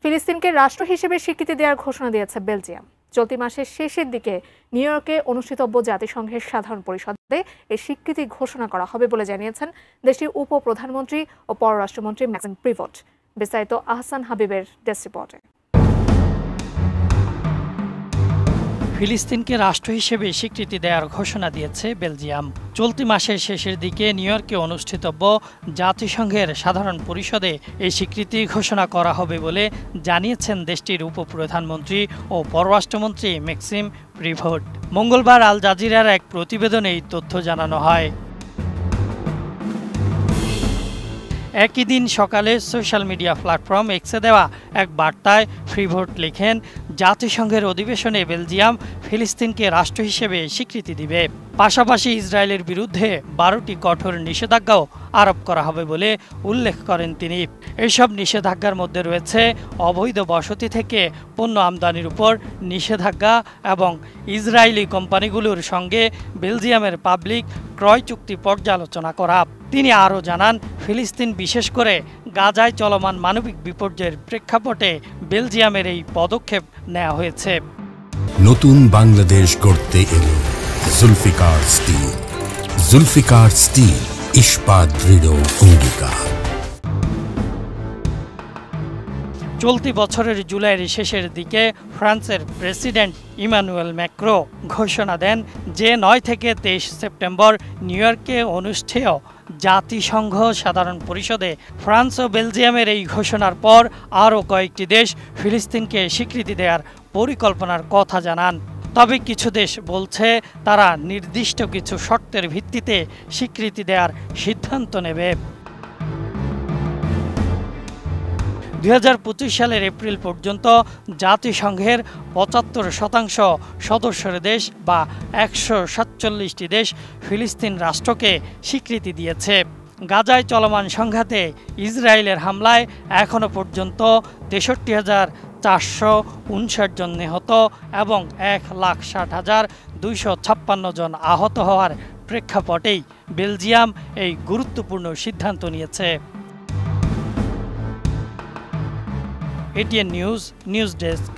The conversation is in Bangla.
ফিলিস্তিনকে রাষ্ট্র হিসেবে স্বীকৃতি দেওয়ার ঘোষণা দিয়েছে বেলজিয়াম। চলতি মাসের শেষের দিকে নিউ ইয়র্কে অনুষ্ঠিতব্য জাতিসংঘের সাধারণ পরিষদে এই স্বীকৃতি ঘোষণা করা হবে বলে জানিয়েছেন দেশটির উপপ্রধানমন্ত্রী ও পররাষ্ট্রমন্ত্রী ম্যাক্সিম প্রিভট। বিস্তারিত আহসান হাবিবের ডেস্ক রিপোর্টে। ফিলিস্তিনকে রাষ্ট্র হিসেবে স্বীকৃতি দেওয়ার ঘোষণা দিয়েছে বেলজিয়াম। চলতি মাসের শেষের দিকে নিউ ইয়র্কে অনুষ্ঠিতব্য জাতিসংঘের সাধারণ পরিষদে এই স্বীকৃতি ঘোষণা করা হবে বলে জানিয়েছেন দেশটির উপপ্রধানমন্ত্রী ও পররাষ্ট্রমন্ত্রী ম্যাক্সিম প্রিভট। মঙ্গলবার আল জাজিরার এক প্রতিবেদনে এই তথ্য জানানো হয়। একই দিন সকালে সোশ্যাল মিডিয়া প্ল্যাটফর্ম এক্সে দেওয়া এক বার্তায় প্রিভট লেখেন, জাতিসংঘের অধিবেশনে বেলজিয়াম ফিলিস্তিনকে রাষ্ট্র হিসেবে স্বীকৃতি দিবে। পাশাপাশি ইসরায়েলের বিরুদ্ধে 12টি কঠোর নিষেধাজ্ঞাও আরোপ করা হবে বলে উল্লেখ করেন তিনি। এইসব নিষেধাজ্ঞার মধ্যে রয়েছে অবৈধ বসতি থেকে পণ্য আমদানির উপর নিষেধাজ্ঞা এবং ইসরায়েলি কোম্পানিগুলোর সঙ্গে বেলজিয়ামের পাবলিক ক্রয় চুক্তি পর্যালোচনা করা। তিনি আরও জানান, ফিলিস্তিন বিশেষ করে গাজায় চলমান মানবিক বিপর্যয়ের প্রেক্ষাপটে বেলজিয়ামের এই পদক্ষেপ নেওয়া হয়েছে। নতুন বাংলাদেশ গড়তে এলো জুলফিকার স্টিল। জুলফিকার স্টিল, ইস্পাত দৃঢ় অঙ্গীকার। চলতি বছরের জুলাইয়ের শেষের দিকে ফ্রান্সের প্রেসিডেন্ট ইমানুয়েল ম্যাক্রো ঘোষণা দেন যে 9 থেকে 23 সেপ্টেম্বর নিউ ইয়র্কে অনুষ্ঠেয় জাতিসংঘ সাধারণ পরিষদে ফ্রান্স ও বেলজিয়ামের এই ঘোষণার পর আরও কয়েকটি দেশ ফিলিস্তিনকে স্বীকৃতি দেওয়ার পরিকল্পনার কথা জানান। তবে কিছু দেশ বলছে তারা নির্দিষ্ট কিছু শর্তের ভিত্তিতে স্বীকৃতি দেওয়ার সিদ্ধান্ত নেবে। 2025 সালের এপ্রিল পর্যন্ত জাতিসংঘের 75% সদস্যের দেশ বা 147টি দেশ ফিলিস্তিন রাষ্ট্রকে স্বীকৃতি দিয়েছে। গাজায় চলমান সংঘাতে ইসরায়েলের হামলায় এখনও পর্যন্ত 63,459 জন নিহত এবং 1,60,256 জন আহত হওয়ার প্রেক্ষাপটেই বেলজিয়াম এই গুরুত্বপূর্ণ সিদ্ধান্ত নিয়েছে। ATN news desk.